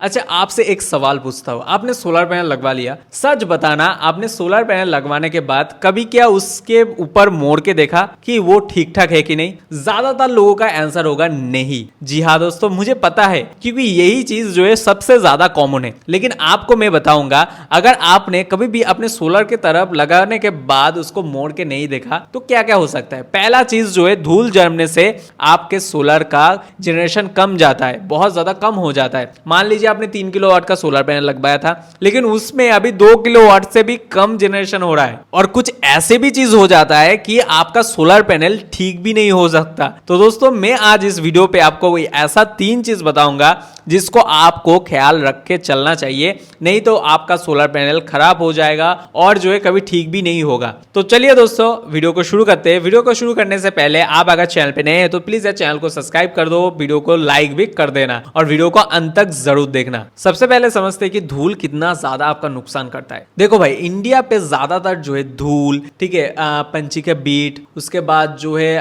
अच्छा, आपसे एक सवाल पूछता हूँ, आपने सोलर पैनल लगवा लिया, सच बताना आपने सोलर पैनल लगवाने के बाद कभी क्या उसके ऊपर मोड़ के देखा कि वो ठीक ठाक है कि नहीं? ज्यादातर लोगों का आंसर होगा नहीं। जी हाँ दोस्तों, मुझे पता है, क्योंकि यही चीज जो है सबसे ज्यादा कॉमन है। लेकिन आपको मैं बताऊंगा, अगर आपने कभी भी अपने सोलर की तरफ लगाने के बाद उसको मोड़ के नहीं देखा तो क्या क्या हो सकता है। पहला चीज जो है, धूल जमने से आपके सोलर का जनरेशन कम जाता है, बहुत ज्यादा कम हो जाता है। मान लीजिए आपने 3 किलोवाट का सोलर पैनल लगवाया था, लेकिन उसमें अभी 2 किलोवाट से भी कम जनरेशन हो रहा है, और कुछ ऐसे भी चीज हो जाता है कि आपका सोलर पैनल ठीक भी नहीं हो सकता। तो दोस्तों, मैं आज इस वीडियो पे आपको ऐसा 3 चीज बताऊंगा जिसको आपको ख्याल रख के चलना चाहिए, नहीं तो आपका सोलर पैनल खराब हो जाएगा और जो है कभी ठीक भी नहीं होगा। तो चलिए दोस्तों, वीडियो को शुरू करते हैं। वीडियो को शुरू करने से पहले आप अगर चैनल पे नए हैं तो प्लीज चैनल को सब्सक्राइब कर दो, वीडियो को लाइक भी कर देना और वीडियो को अंत तक जरूर देखना। सबसे पहले समझते हैं कि धूल कितना ज्यादा आपका नुकसान करता है। देखो भाई, इंडिया पे ज्यादातर जो है धूल, ठीक है, पंछी के बीट, उसके बाद जो है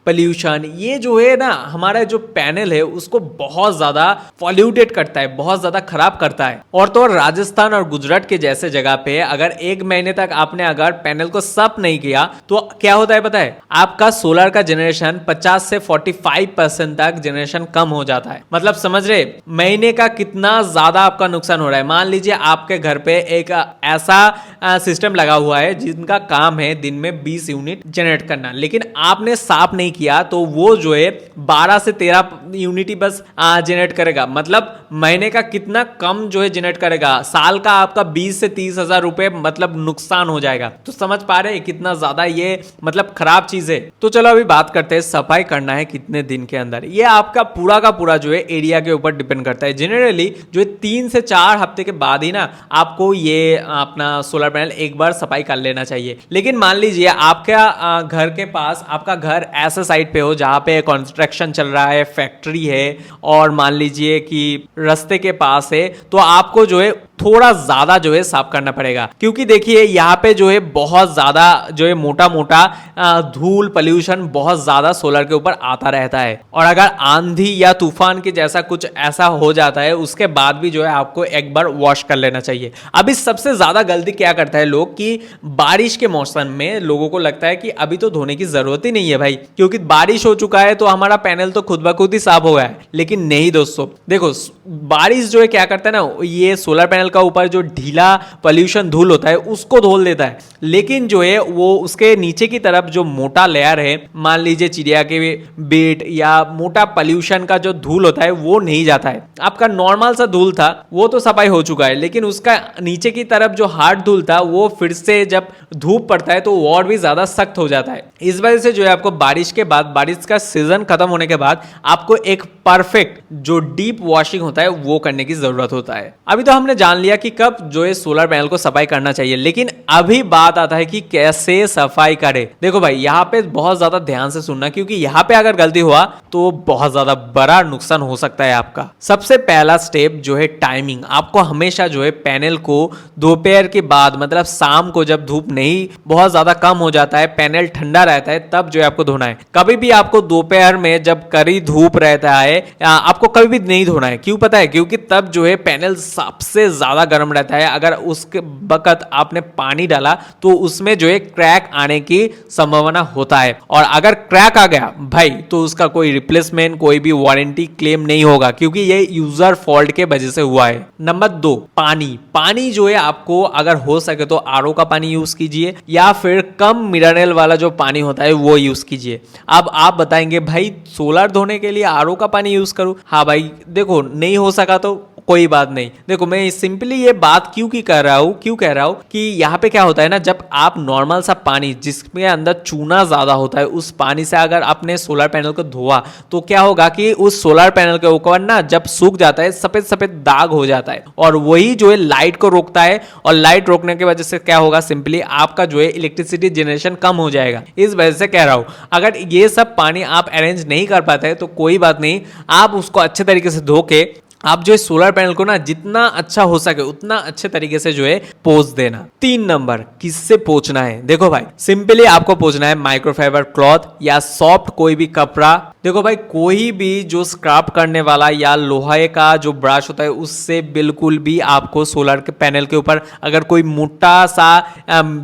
पॉल्यूशन, ये जो है ना हमारा जो पैनल है उसको बहुत ज्यादा पॉल्यूटेड करता है, बहुत ज्यादा खराब करता है। और तो राजस्थान और गुजरात के जैसे जगह पे अगर 1 महीने तक आपने अगर पैनल को साफ नहीं किया तो क्या होता है पता है? आपका सोलर का जनरेशन 50 से 45% तक जनरेशन कम हो जाता है। मतलब समझ रहे, महीने का कितना ज्यादा आपका नुकसान हो रहा है। मान लीजिए आपके घर पे एक ऐसा सिस्टम लगा हुआ है जिनका काम है दिन में 20 यूनिट जनरेट करना, लेकिन आपने साफ नहीं किया तो वो जो है 12 से 13 यूनिट ही बस जनरेट करेगा। मतलब महीने का कितना कम जो है जनरेट करेगा, साल का आपका 20 से 30 हजार रुपए मतलब नुकसान हो जाएगा। तो समझ पा रहे हैं कितना ज्यादा ये मतलब खराब चीज है। तो चलो अभी बात करते हैं सफाई करना है कितने दिन के अंदर। ये आपका पूरा का पूरा जो है एरिया के ऊपर डिपेंड करता है। जनरली जो 3 से 4 हफ्ते के बाद ही ना आपको ये अपना सोलर पैनल एक बार सफाई कर लेना चाहिए। लेकिन मान लीजिए आपका घर के पास, आपका घर ऐसा साइड पे हो जहां पे कंस्ट्रक्शन चल रहा है, फैक्ट्री है, और मान लीजिए कि रास्ते के पास है, तो आपको जो है थोड़ा ज्यादा जो है साफ करना पड़ेगा। क्योंकि देखिए यहाँ पे जो है बहुत ज्यादा जो है मोटा मोटा धूल पॉल्यूशन बहुत ज्यादा सोलर के ऊपर आता रहता है। और अगर आंधी या तूफान के जैसा कुछ ऐसा हो जाता है उसके बाद भी जो है आपको एक बार वॉश कर लेना चाहिए। अभी सबसे ज्यादा गलती क्या करता है लोग कि बारिश के मौसम में लोगों को लगता है कि अभी तो धोने की जरूरत ही नहीं है भाई, क्योंकि बारिश हो चुका है तो हमारा पैनल तो खुद ब खुद ही साफ हो गया है। लेकिन नहीं दोस्तों, देखो बारिश जो है क्या करता है ना, ये सोलर पैनल का ऊपर जो ढीला पॉल्यूशन धूल होता है उसको धोल देता है, लेकिन जो है वो उसके नीचे की तरफ जो मोटा लेयर है, मान लीजिए चिड़िया के बीट या मोटा पॉल्यूशन का जो धूल होता है वो नहीं जाता है। आपका नॉर्मल सा धूल था वो तो सफाई हो चुका है, लेकिन उसका नीचे की तरफ जो हार्ड धूल था वो फिर से जब धूप पड़ता है तो वो और भी ज्यादा सख्त हो जाता है। इस वजह से जो है आपको बारिश के बाद, बारिश का सीजन खत्म होने के बाद आपको एक परफेक्ट जो डीप वॉशिंग होता है वो करने की जरूरत होता है। अभी तो हमने जान लिया कि कब जो है सोलर पैनल को सफाई करना चाहिए, लेकिन अभी बात आता है कि कैसे सफाई करें। देखो भाई, यहाँ पे बहुत ज्यादा ध्यान से सुनना, क्योंकि यहाँ पे अगर गलती हुआ तो बहुत ज्यादा बड़ा नुकसान हो सकता है आपका। सबसे पहला स्टेप जो है टाइमिंग। आपको हमेशा जो है पैनल को दोपहर के बाद, मतलब शाम को जब धूप नहीं बहुत ज्यादा कम हो जाता है, पैनल ठंडा रहता है, तब जो है आपको धोना है। कभी भी आपको दोपहर में जब कड़ी धूप रहता है आपको कभी भी नहीं धोना है। क्यों पता है? क्योंकि तब जो है पैनल सबसे ज्यादा गर्म रहता है। अगर उसके वक्त आपने पानी डाला तो उसमें जो है क्रैक आने की संभावना होता है, और अगर क्रैक आ गया भाई तो उसका कोई रिप्लेसमेंट, कोई भी वारंटी क्लेम नहीं होगा, क्योंकि ये यूजर फॉल्ट के वजह से हुआ है। नंबर 2, पानी। पानी जो है आपको अगर हो सके तो आरओ का पानी यूज कीजिए या फिर कम मिनरल वाला जो पानी होता है वो यूज कीजिए। अब आप बताएंगे भाई सोलर धोने के लिए आरओ का पानी यूज करूं? हाँ भाई, देखो नहीं हो सका तो कोई बात नहीं। देखो मैं सिंपली ये बात क्यों कह रहा हूं कि यहाँ पे क्या होता है ना, जब आप नॉर्मल सा पानी जिसमें अंदर चूना ज्यादा होता है उस पानी से अगर आपने सोलर पैनल को धोआ तो क्या होगा कि उस सोलर पैनल के ऊपर ना जब सूख जाता है सफेद सफेद दाग हो जाता है, और वही जो है लाइट को रोकता है, और लाइट रोकने की वजह से क्या होगा, सिंपली आपका जो है इलेक्ट्रिसिटी जनरेशन कम हो जाएगा। इस वजह से कह रहा हूं, अगर ये सब पानी आप अरेंज नहीं कर पाते तो कोई बात नहीं, आप उसको अच्छे तरीके से धो के आप जो है सोलर पैनल को ना जितना अच्छा हो सके उतना अच्छे तरीके से जो है पोंछ देना। 3 नंबर, किससे पोंछना है? देखो भाई, सिंपली आपको पोंछना है माइक्रोफाइबर क्लॉथ या सॉफ्ट कोई भी कपड़ा। देखो भाई, कोई भी जो स्क्रैप करने वाला या लोहे का जो ब्रश होता है उससे बिल्कुल भी आपको सोलर के पैनल के ऊपर अगर कोई मोटा सा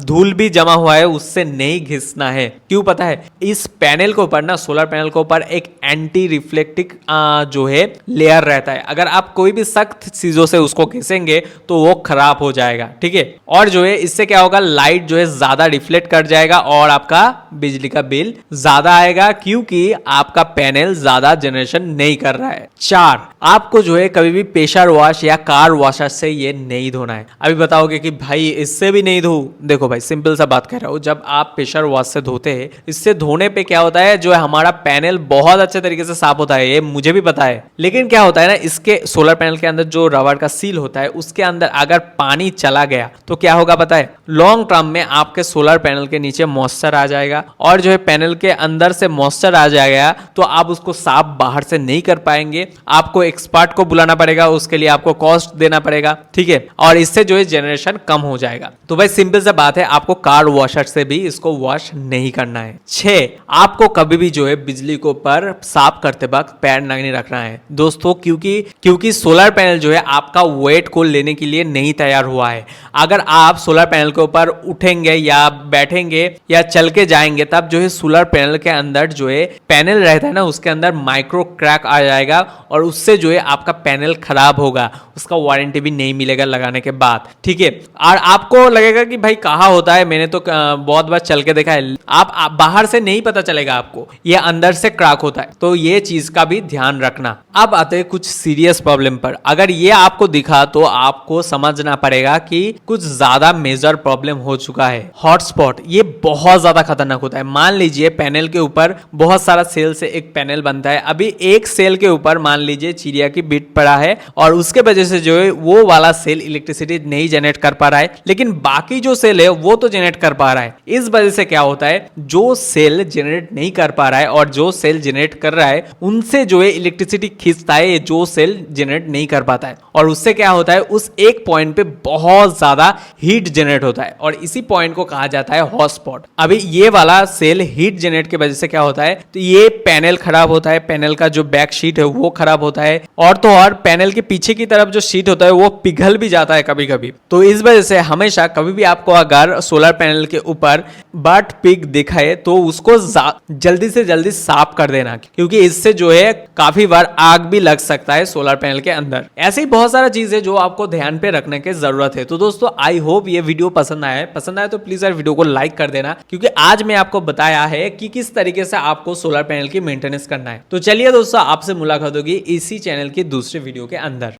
धूल भी जमा हुआ है उससे नहीं घिसना है। क्यों पता है? इस पैनल के ऊपर ना, सोलर पैनल के ऊपर एक एंटी रिफ्लेक्टिव जो है लेयर रहता है। अगर आप कोई भी सख्त चीजों से उसको घिसेंगे तो वो खराब हो जाएगा, ठीक है। और जो है इससे क्या होगा, लाइट जो है ज्यादा रिफ्लेक्ट कर जाएगा और आपका बिजली का बिल ज्यादा आएगा, क्योंकि आपका पैनल ज्यादा जनरेशन नहीं कर रहा है। 4, आपको जो है कभी भी प्रेशर वॉश या कार वॉशर से ये नहीं धोना है। अभी बताओगे कि भाई इससे भी नहीं धो, देखो भाई सिंपल सा बात कह रहा हूं, जब आप प्रेशर वॉश से धोते हैं, इससे धोने पे क्या होता है, जो है हमारा पैनल बहुत अच्छे तरीके से साफ होता है, ये मुझे भी पता है। लेकिन क्या होता है ना, इसके सोलर पैनल के अंदर जो रबर का सील होता है उसके अंदर अगर पानी चला गया तो क्या होगा पता है, लॉन्ग टर्म में आपके सोलर पैनल के नीचे मॉइस्चर आ जाएगा और जो है पैनल के अंदर से मॉइस्चर आ जाएगा तो आप उसको साफ बाहर से नहीं कर पाएंगे। आपको एक्सपर्ट को बुलाना पड़ेगा, उसके लिए आपको कॉस्ट देना पड़ेगा, ठीक है। और इससे जो है जनरेशन कम हो जाएगा। तो भाई सिंपल सा बात है, आपको कार वॉशर से भी इसको वॉश नहीं करना है। 6, आपको कभी भी जो है बिजली को ऊपर साफ करते वक्त पैर नहीं रखना है दोस्तों, क्योंकि सोलर पैनल जो है आपका वेट को लेने के लिए नहीं तैयार हुआ है। अगर आप सोलर पैनल के ऊपर उठेंगे या बैठेंगे या चल के जाएंगे तब जो है सोलर पैनल के अंदर जो है पैनल रहता है ना, उसके अंदर माइक्रो क्रैक आ जाएगा और उससे जो है आपका पैनल खराब होगा, उसका वारंटी भी नहीं मिलेगा लगाने के बाद, ठीक है। और आपको लगेगा कि भाई कहाँ होता है, मैंने तो बहुत बार चल के देखा है, आप बाहर से नहीं पता चलेगा आपको, ये अंदर से क्रैक होता है। तो ये चीज का भी ध्यान रखना। अब आते हैं कुछ सीरियस प्रॉब्लम पर। अगर ये आपको दिखा तो आपको समझना पड़ेगा कि कुछ ज्यादा मेजर प्रॉब्लम हो चुका है। हॉटस्पॉट, ये बहुत ज्यादा खतरनाक होता है। मान लीजिए पैनल के ऊपर बहुत सारा सेल से एक पैनल बनता है, अभी एक सेल के ऊपर मान लीजिए चिड़िया की बिट पड़ा है और उसके वजह से जो है वो वाला सेल इलेक्ट्रिसिटी नहीं जनरेट कर पा रहा है, लेकिन बाकी जो सेल है वो तो जनरेट कर पा रहा है। इस वजह से क्या होता है, जो सेल जनरेट नहीं कर पा रहा है और जो सेल जनरेट कर रहा है उनसे जो है इलेक्ट्रिसिटी खींचता है जो सेल जनरेट नहीं कर पाता है, और उससे क्या होता है, उस एक पॉइंट पे बहुत ज्यादा हीट जनरेट होता है और इसी पॉइंट को कहा जाता है हॉटस्पॉट। अभी ये वाला सेल हीट जनरेट की वजह से क्या होता है, तो ये पैनल खराब होता है, पैनल का जो बैक शीट है वो खराब होता है, और तो और पैनल के पीछे की तरफ जो शीट होता है वो पिघल भी जाता है कभी कभी। तो इस वजह से हमेशा कभी भी आपको अगर सोलर पैनल के ऊपर बर्ट पिग दिखाए तो उसको जल्दी से जल्दी साफ कर देना, क्योंकि इससे जो है काफी बार आग भी लग सकता है सोलर पैनल के अंदर। ऐसे ही बहुत सारा चीज है जो आपको ध्यान पे रखने की जरूरत है। तो दोस्तों आई होप ये वीडियो पसंद आया तो प्लीज यार वीडियो को लाइक कर देना, क्योंकि आज मैं आपको बताया है कि किस तरीके से आपको सोलर पैनल की मेंटेनेंस करना है। तो चलिए दोस्तों, आपसे मुलाकात होगी इसी चैनल की दूसरे वीडियो के अंदर।